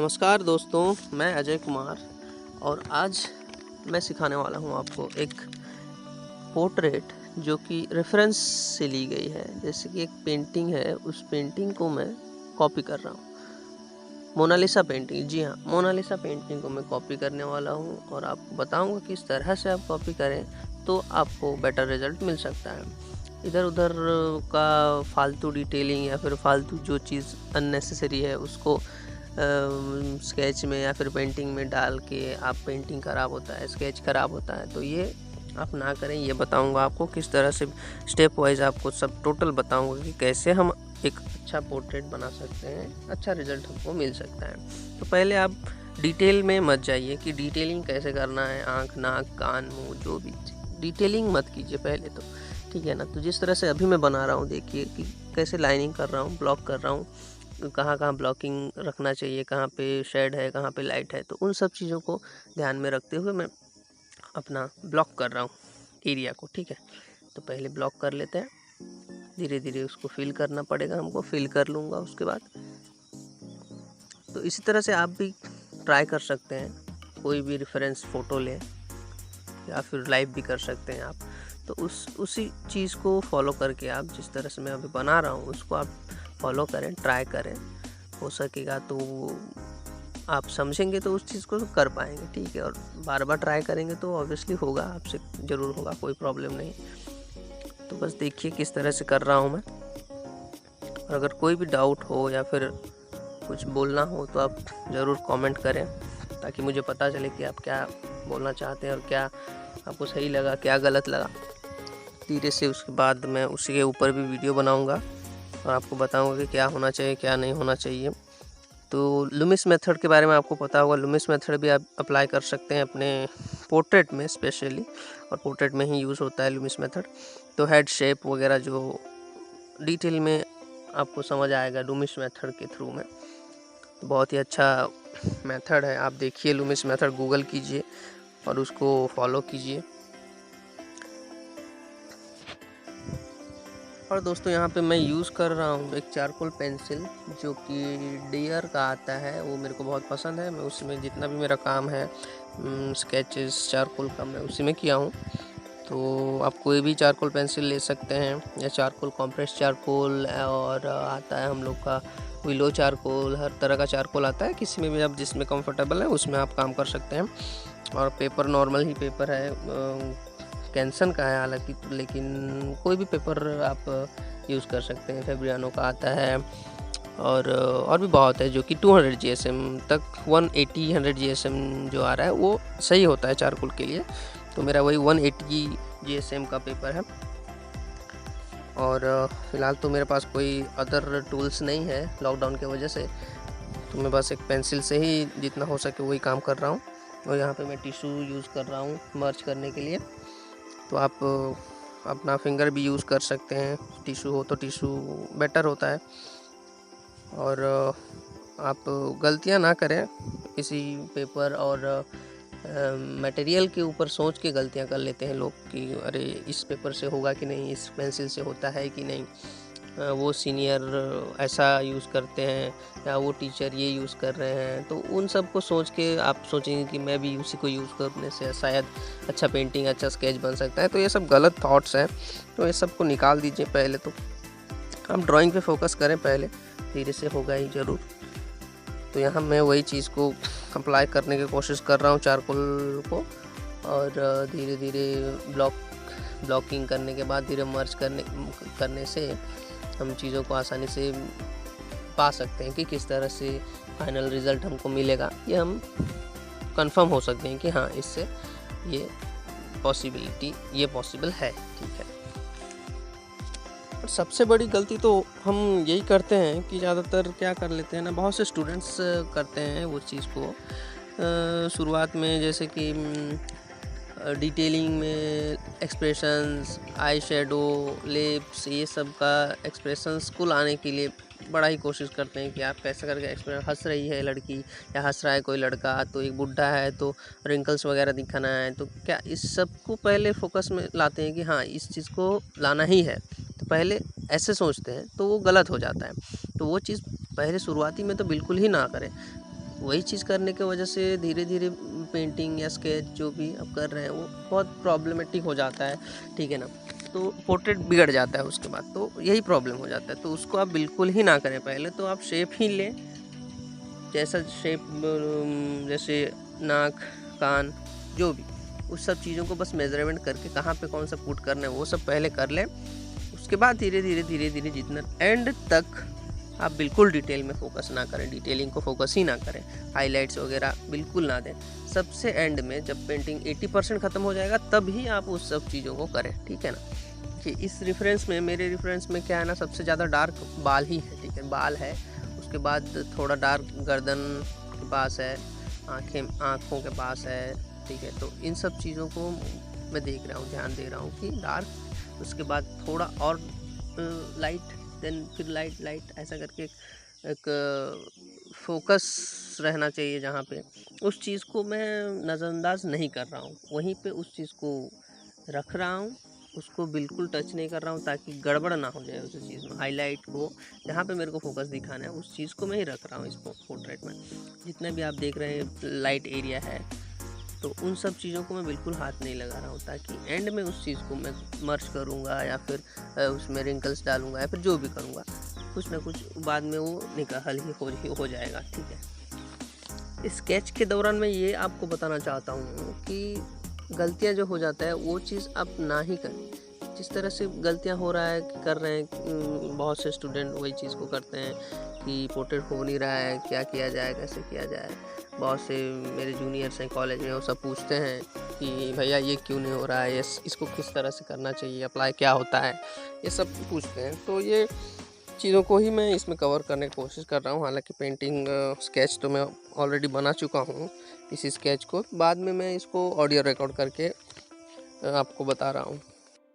नमस्कार दोस्तों, मैं अजय कुमार और आज मैं सिखाने वाला हूं आपको एक पोर्ट्रेट जो कि रेफरेंस से ली गई है। जैसे कि एक पेंटिंग है, उस पेंटिंग को मैं कॉपी कर रहा हूं। मोनालिसा पेंटिंग, जी हाँ, मोनालिसा पेंटिंग को मैं कॉपी करने वाला हूं और आपको बताऊंगा किस तरह से आप कॉपी करें तो आपको बेटर रिजल्ट मिल सकता है। इधर उधर का फालतू डिटेलिंग या फिर फालतू जो चीज़ अननेसेसरी है उसको स्केच में या फिर पेंटिंग में डाल के आप पेंटिंग ख़राब होता है, स्केच ख़राब होता है, तो ये आप ना करें। ये बताऊंगा आपको किस तरह से स्टेप वाइज आपको सब टोटल बताऊंगा कि कैसे हम एक अच्छा पोर्ट्रेट बना सकते हैं, अच्छा रिजल्ट हमको मिल सकता है। तो पहले आप डिटेल में मत जाइए कि डिटेलिंग कैसे करना है, आँख, नाक, कान, मुँह, जो भी डिटेलिंग मत कीजिए पहले तो, ठीक है ना। तो जिस तरह से अभी मैं बना रहा हूँ, देखिए कि कैसे लाइनिंग कर रहा हूँ, ब्लॉक कर रहा हूँ, कहाँ कहाँ ब्लॉकिंग रखना चाहिए, कहाँ पे शेड है, कहाँ पे लाइट है, तो उन सब चीज़ों को ध्यान में रखते हुए मैं अपना ब्लॉक कर रहा हूँ एरिया को, ठीक है। तो पहले ब्लॉक कर लेते हैं, धीरे धीरे उसको फिल करना पड़ेगा हमको, फिल कर लूँगा उसके बाद। तो इसी तरह से आप भी ट्राई कर सकते हैं, कोई भी रेफरेंस फ़ोटो लें या फिर लाइव भी कर सकते हैं आप। तो उसी चीज़ को फॉलो करके आप जिस तरह से मैं अभी बना रहा हूँ उसको आप फॉलो करें, ट्राई करें। हो सकेगा तो आप समझेंगे तो उस चीज़ को कर पाएंगे, ठीक है। और बार बार ट्राई करेंगे तो ऑब्वियसली होगा, आपसे ज़रूर होगा, कोई प्रॉब्लम नहीं। तो बस देखिए किस तरह से कर रहा हूँ मैं। और अगर कोई भी डाउट हो या फिर कुछ बोलना हो तो आप ज़रूर कमेंट करें, ताकि मुझे पता चले कि आप क्या बोलना चाहते हैं और क्या आपको सही लगा, क्या गलत लगा। धीरे से उसके बाद मैं उसी के ऊपर भी वीडियो बनाऊंगा और आपको बताऊंगा कि क्या होना चाहिए, क्या नहीं होना चाहिए। तो लुमिस मेथड के बारे में आपको पता होगा, लुमिस मेथड भी आप अप्लाई कर सकते हैं अपने पोर्ट्रेट में स्पेशली, और पोर्ट्रेट में ही यूज़ होता है लुमिस मेथड। तो हेड शेप वगैरह जो डिटेल में आपको समझ आएगा लुमिस मेथड के थ्रू में। तो बहुत ही अच्छा मेथड है, आप देखिए लुमिस मेथड, गूगल कीजिए और उसको फॉलो कीजिए। और दोस्तों यहाँ पे मैं यूज़ कर रहा हूँ एक चारकोल पेंसिल जो कि डियर का आता है, वो मेरे को बहुत पसंद है। मैं उसमें जितना भी मेरा काम है स्केचेस चारकोल का, मैं उसी में किया हूँ। तो आप कोई भी चारकोल पेंसिल ले सकते हैं, या चारकोल, कॉम्प्रेस चारकोल, और आता है हम लोग का विलो चारकोल, हर तरह का चारकोल आता है। किसी में भी आप जिसमें कंफर्टेबल है उसमें आप काम कर सकते हैं। और पेपर नॉर्मल ही पेपर है, कैंसन का है हालांकि, लेकिन कोई भी पेपर आप यूज़ कर सकते हैं। फेब्रियानो का आता है और भी बहुत है जो कि 200 GSM तक, 180 GSM जो आ रहा है वो सही होता है चारकोल के लिए। तो मेरा वही 180 GSM का पेपर है। और फ़िलहाल तो मेरे पास कोई अदर टूल्स नहीं है लॉकडाउन की वजह से, तो मैं बस एक पेंसिल से ही जितना हो सके वही काम कर रहा हूँ। और यहाँ पे मैं टिश्यू यूज़ कर रहा हूँ मर्ज करने के लिए। तो आप अपना फिंगर भी यूज़ कर सकते हैं, टिश्यू हो तो टिश्यू बेटर होता है। और आप गलतियाँ ना करें इसी पेपर और मटेरियल के ऊपर सोच के गलतियाँ कर लेते हैं लोग कि अरे इस पेपर से होगा कि नहीं, इस पेंसिल से होता है कि नहीं, वो सीनियर ऐसा यूज़ करते हैं या वो टीचर ये यूज़ कर रहे हैं। तो उन सब को सोच के आप सोचेंगे कि मैं भी उसी को यूज़ करने से शायद अच्छा पेंटिंग, अच्छा स्केच बन सकता है। तो ये सब गलत थॉट्स हैं, तो ये सब को निकाल दीजिए। पहले तो आप ड्राइंग पे फोकस करें, पहले धीरे से होगा ही ज़रूर। तो यहाँ मैं वही चीज़ को अप्लाई करने की कोशिश कर रहा हूँ चारकोल को, और धीरे धीरे ब्लॉकिंग करने के बाद धीरे मर्ज करने से हम चीज़ों को आसानी से पा सकते हैं कि किस तरह से फाइनल रिज़ल्ट हमको मिलेगा। ये हम कंफर्म हो सकते हैं कि हाँ इससे ये पॉसिबल है, ठीक है। और सबसे बड़ी गलती तो हम यही करते हैं कि ज़्यादातर क्या कर लेते हैं ना, बहुत से स्टूडेंट्स करते हैं वो चीज़ को शुरुआत में, जैसे कि डिटेलिंग में एक्सप्रेशंस, आई शेडो, लिप्स, ये सब का एक्सप्रेशंस को लाने के लिए बड़ा ही कोशिश करते हैं कि आप कैसे करके एक्सप्रेशन, हंस रही है लड़की या हंस रहा है कोई लड़का, तो एक बुड्ढा है तो रिंकल्स वगैरह दिखाना है, तो क्या इस सब को पहले फोकस में लाते हैं कि हाँ इस चीज़ को लाना ही है। तो पहले ऐसे सोचते हैं तो वो गलत हो जाता है। तो वो चीज़ पहले शुरुआती में तो बिल्कुल ही ना करें। वही चीज़ करने की वजह से धीरे धीरे पेंटिंग या स्केच जो भी आप कर रहे हैं वो बहुत प्रॉब्लमेटिक हो जाता है, ठीक है ना। तो पोर्ट्रेट बिगड़ जाता है उसके बाद, तो यही प्रॉब्लम हो जाता है। तो उसको आप बिल्कुल ही ना करें, पहले तो आप शेप ही लें, जैसा शेप जैसे नाक, कान, जो भी उस सब चीज़ों को बस मेजरमेंट करके कहाँ पे कौन सा पुट करना है वो सब पहले कर लें। उसके बाद धीरे धीरे जितना एंड तक आप बिल्कुल डिटेल में फोकस ना करें, डिटेलिंग को फोकस ही ना करें, हाइलाइट्स वगैरह बिल्कुल ना दें। सबसे एंड में जब पेंटिंग 80% ख़त्म हो जाएगा तब ही आप उस सब चीज़ों को करें, ठीक है ना। कि इस रेफरेंस में, मेरे रेफरेंस में क्या है ना, सबसे ज़्यादा डार्क बाल ही है, ठीक है, बाल है। उसके बाद थोड़ा डार्क गर्दन के पास है, आँखों के पास है, ठीक है। तो इन सब चीज़ों को मैं देख रहा हूँ, ध्यान दे रहा हूँ कि डार्क, उसके बाद थोड़ा और लाइट, देन फिर लाइट ऐसा करके एक फोकस रहना चाहिए जहाँ पे। उस चीज़ को मैं नज़रअंदाज नहीं कर रहा हूँ, वहीं पे उस चीज़ को रख रहा हूँ, उसको बिल्कुल टच नहीं कर रहा हूँ ताकि गड़बड़ ना हो जाए उस चीज़ में। हाईलाइट को जहाँ पे मेरे को फोकस दिखाना है उस चीज़ को मैं ही रख रहा हूँ इस पोर्ट्रेट में। जितने भी आप देख रहे हैं लाइट एरिया है, तो उन सब चीज़ों को मैं बिल्कुल हाथ नहीं लगा रहा हूँ, ताकि एंड में उस चीज़ को मैं मर्ज करूँगा या फिर उसमें रिंकल्स डालूँगा या फिर जो भी करूँगा, कुछ ना कुछ बाद में वो निकल ही हो जाएगा, ठीक है। स्केच के दौरान मैं ये आपको बताना चाहता हूँ कि गलतियाँ जो हो जाता है वो चीज़ आप ना ही करें। जिस तरह से गलतियाँ हो रहा है कि कर रहे हैं, बहुत से स्टूडेंट वही चीज़ को करते हैं कि पोर्ट्रेट हो नहीं रहा है, क्या किया जाए, कैसे किया जाए। बहुत से मेरे जूनियर्स हैं कॉलेज में, वो सब पूछते हैं कि भैया ये क्यों नहीं हो रहा है, इसको किस तरह से करना चाहिए, अप्लाई क्या होता है, ये सब पूछते हैं। तो ये चीज़ों को ही मैं इसमें कवर करने की कोशिश कर रहा हूँ। हालांकि पेंटिंग स्केच तो मैं ऑलरेडी बना चुका हूँ, इस स्केच को बाद में मैं इसको ऑडियो रिकॉर्ड करके आपको बता रहा हूँ।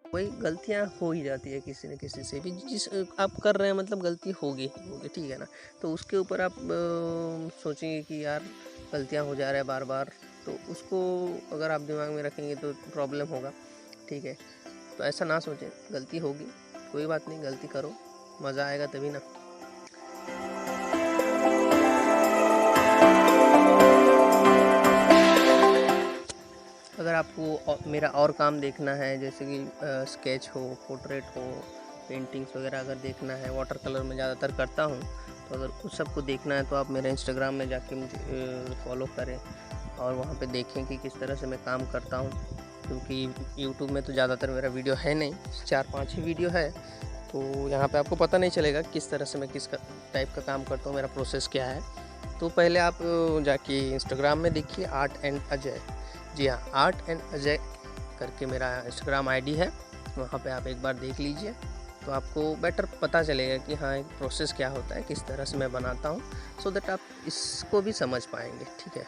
वही गलतियाँ हो ही जाती है किसी न किसी से भी, जिस आप कर रहे हैं मतलब गलती होगी ही होगी, ठीक है ना। तो उसके ऊपर आप सोचेंगे कि यार गलतियाँ हो जा रहा है बार बार, तो उसको अगर आप दिमाग में रखेंगे तो प्रॉब्लम होगा, ठीक है। तो ऐसा ना सोचें, गलती होगी, कोई बात नहीं, गलती करो, मज़ा आएगा तभी ना। अगर आपको मेरा और काम देखना है, जैसे कि स्केच हो, पोर्ट्रेट हो, पेंटिंग्स वगैरह अगर देखना है, वाटर कलर में ज़्यादातर करता हूँ, तो अगर उस सब को देखना है तो आप मेरे इंस्टाग्राम में जाके मुझे फॉलो करें और वहाँ पे देखें कि किस तरह से मैं काम करता हूँ। क्योंकि यूट्यूब में तो ज़्यादातर मेरा वीडियो है नहीं, 4-5 ही वीडियो है, तो यहाँ पे आपको पता नहीं चलेगा किस तरह से मैं किस टाइप का काम करता हूँ, मेरा प्रोसेस क्या है। तो पहले आप जाके इंस्टाग्राम में देखिए आर्ट एंड अजय, जी हाँ, आर्ट एंड अजय करके मेरा इंस्टाग्राम आईडी है, वहाँ पे आप एक बार देख लीजिए तो आपको बेटर पता चलेगा कि हाँ एक प्रोसेस क्या होता है, किस तरह से मैं बनाता हूँ, सो दैट आप इसको भी समझ पाएंगे, ठीक है।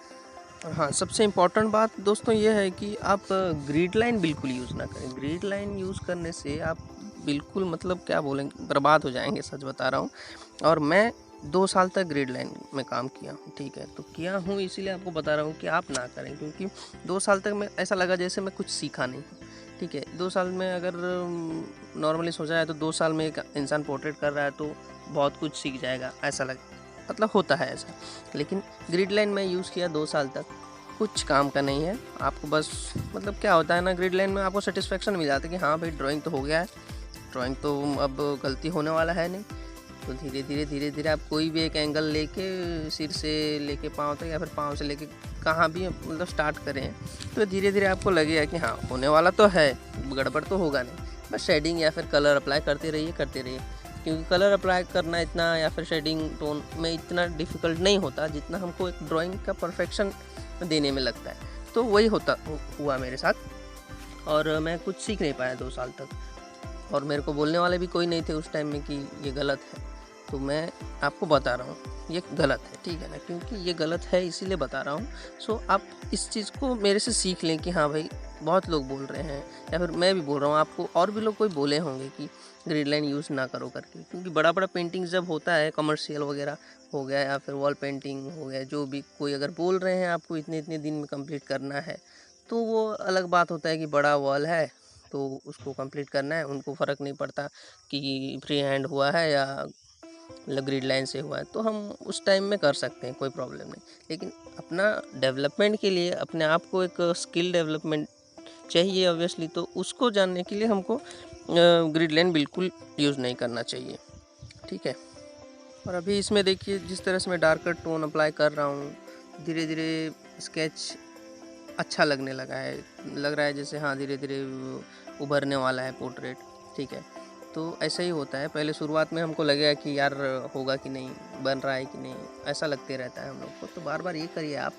और हाँ, सबसे इम्पॉर्टेंट बात दोस्तों ये है कि आप ग्रिड लाइन बिल्कुल यूज़ ना करें। ग्रिड लाइन यूज़ करने से आप बिल्कुल मतलब क्या बोलेंगे, बर्बाद हो जाएंगे, सच बता रहा हूँ। और मैं 2 साल तक ग्रिड लाइन में काम किया हूँ, ठीक है। तो किया हूँ इसीलिए आपको बता रहा हूँ कि आप ना करें, क्योंकि 2 साल तक मैं ऐसा लगा जैसे मैं कुछ सीखा नहीं, ठीक है। 2 साल में अगर नॉर्मली सोचा है तो 2 साल में एक इंसान पोर्ट्रेट कर रहा है तो बहुत कुछ सीख जाएगा, ऐसा मतलब होता है ऐसा। लेकिन ग्रिड लाइन में यूज़ किया 2 साल तक, कुछ काम का नहीं है आपको। बस मतलब क्या होता है ना, ग्रिड लाइन में आपको सेटिस्फेक्शन मिल जाता है कि हाँ भाई ड्राइंग तो हो गया है, ड्राइंग तो अब गलती होने वाला है नहीं। तो धीरे धीरे आप कोई भी एक एंगल लेके, सिर से लेके पाँव तक या फिर पाँव से लेके कहाँ भी मतलब स्टार्ट करें, तो धीरे धीरे आपको लगेगा कि हाँ होने वाला तो है, गड़बड़ तो होगा नहीं। बस शेडिंग या फिर कलर अप्लाई करते रहिए क्योंकि कलर अप्लाई करना इतना या फिर शेडिंग टोन में इतना डिफ़िकल्ट नहीं होता जितना हमको एक ड्राइंग का परफेक्शन देने में लगता है। तो वही हुआ मेरे साथ, और मैं कुछ सीख नहीं पाया 2 साल तक, और मेरे को बोलने वाले भी कोई नहीं थे उस टाइम में कि ये गलत है। तो मैं आपको बता रहा हूँ ये गलत है, ठीक है ना, क्योंकि ये गलत है इसीलिए बता रहा हूँ। सो आप इस चीज़ को मेरे से सीख लें कि हाँ भाई बहुत लोग बोल रहे हैं, या फिर मैं भी बोल रहा हूँ, आपको और भी लोग कोई बोले होंगे कि ग्रिड लाइन यूज़ ना करो करके। क्योंकि बड़ा पेंटिंग जब होता है, कमर्शियल वगैरह हो गया या फिर वॉल पेंटिंग हो गया, जो भी कोई अगर बोल रहे हैं आपको इतने दिन में कंप्लीट करना है, तो वो अलग बात होता है कि बड़ा वॉल है तो उसको कंप्लीट करना है, उनको फ़र्क नहीं पड़ता कि फ्री हैंड हुआ है या मतलब ग्रिड लाइन से हुआ है, तो हम उस टाइम में कर सकते हैं, कोई प्रॉब्लम नहीं। लेकिन अपना डेवलपमेंट के लिए अपने आप को एक स्किल डेवलपमेंट चाहिए ऑब्वियसली, तो उसको जानने के लिए हमको ग्रिड लाइन बिल्कुल यूज़ नहीं करना चाहिए, ठीक है। और अभी इसमें देखिए जिस तरह से मैं डार्कर टोन अप्लाई कर रहा हूँ, धीरे धीरे स्केच अच्छा लगने लगा है, लग रहा है जैसे हाँ धीरे धीरे उभरने वाला है पोर्ट्रेट, ठीक है। तो ऐसा ही होता है, पहले शुरुआत में हमको लगेगा कि यार होगा कि नहीं, बन रहा है कि नहीं, ऐसा लगते रहता है हम लोग को। तो बार बार ये करिए आप,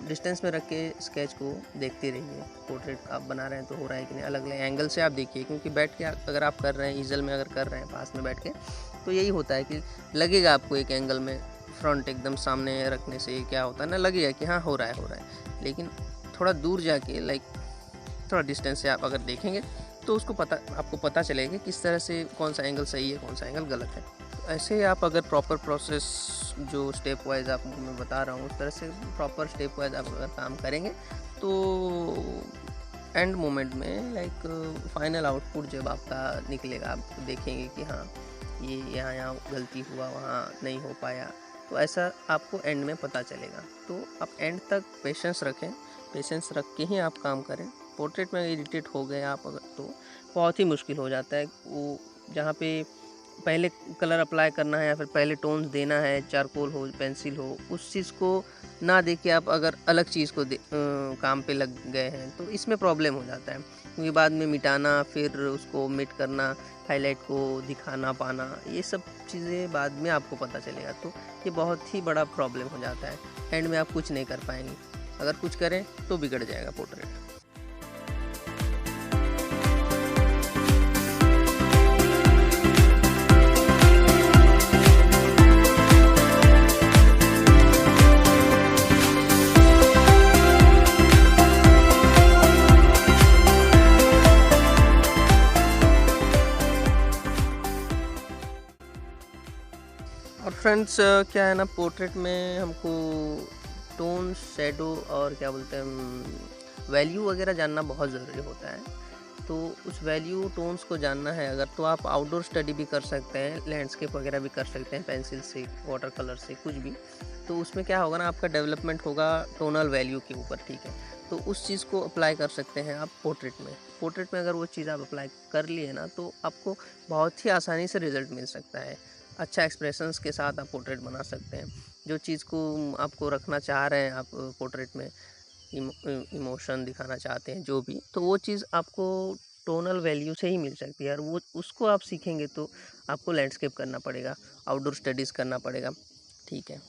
डिस्टेंस में रख के स्केच को देखते रहिए, पोर्ट्रेट आप बना रहे हैं तो हो रहा है कि नहीं, अलग अलग एंगल से आप देखिए। क्योंकि बैठ के अगर आप कर रहे हैं, ईजल में अगर कर रहे हैं पास में बैठ के, तो यही होता है कि लगेगा आपको एक एंगल में, फ्रंट एकदम सामने रखने से क्या होता है ना, लगेगा कि हाँ हो रहा है। लेकिन थोड़ा दूर जाके लाइक थोड़ा डिस्टेंस से आप अगर देखेंगे तो उसको आपको पता चलेगा कि किस तरह से कौन सा एंगल सही है, कौन सा एंगल गलत है। तो ऐसे आप अगर प्रॉपर प्रोसेस जो स्टेप वाइज आपको मैं बता रहा हूँ, उस तरह से प्रॉपर स्टेप वाइज आप अगर काम करेंगे तो एंड मोमेंट में लाइक फाइनल आउटपुट जब आपका निकलेगा, आप देखेंगे कि हाँ ये यहाँ गलती हुआ, वहाँ नहीं हो पाया, तो ऐसा आपको एंड में पता चलेगा। तो आप एंड तक पेशेंस रखें, पेशेंस रख के ही आप काम करें। पोर्ट्रेट में इरिटेट हो गए आप अगर, तो बहुत ही मुश्किल हो जाता है। वो जहाँ पे पहले कलर अप्लाई करना है या फिर पहले टोन्स देना है, चारकोल हो, पेंसिल हो, उस चीज़ को ना देख के आप अगर अलग चीज़ को काम पे लग गए हैं तो इसमें प्रॉब्लम हो जाता है। क्योंकि बाद में मिटाना, फिर उसको मिट करना, हाईलाइट को दिखाना पाना, ये सब चीज़ें बाद में आपको पता चलेगा। तो ये बहुत ही बड़ा प्रॉब्लम हो जाता है, एंड में आप कुछ नहीं कर पाएंगे। अगर कुछ करें तो बिगड़ जाएगा पोर्ट्रेट। और फ्रेंड्स क्या है ना, पोर्ट्रेट में हमको टोन, शैडो और क्या बोलते हैं वैल्यू वगैरह जानना बहुत ज़रूरी होता है। तो उस वैल्यू टोन्स को जानना है अगर, तो आप आउटडोर स्टडी भी कर सकते हैं, लैंडस्केप वगैरह भी कर सकते हैं, पेंसिल से, वाटर कलर से, कुछ भी। तो उसमें क्या होगा ना, आपका डेवलपमेंट होगा टोनल वैल्यू के ऊपर, ठीक है। तो उस चीज़ को अप्लाई कर सकते हैं आप पोर्ट्रेट में। पोर्ट्रेट में अगर वो चीज़ आप अप्लाई कर लिए ना, तो आपको बहुत ही आसानी से रिज़ल्ट मिल सकता है। अच्छा एक्सप्रेशंस के साथ आप पोर्ट्रेट बना सकते हैं। जो चीज़ को आपको रखना चाह रहे हैं आप पोर्ट्रेट में, इमोशन दिखाना चाहते हैं जो भी, तो वो चीज़ आपको टोनल वैल्यू से ही मिल सकती है। और वो उसको आप सीखेंगे तो आपको लैंडस्केप करना पड़ेगा, आउटडोर स्टडीज़ करना पड़ेगा, ठीक है।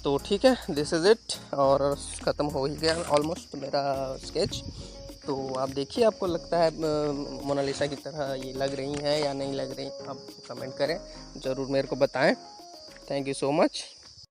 तो ठीक है, दिस इज़ इट। और ख़त्म हो ही गया ऑलमोस्ट मेरा स्केच। तो आप देखिए, आपको लगता है मोनालिसा की तरह ये लग रही हैं या नहीं लग रही, आप कमेंट करें, ज़रूर मेरे को बताएं। Thank you so much.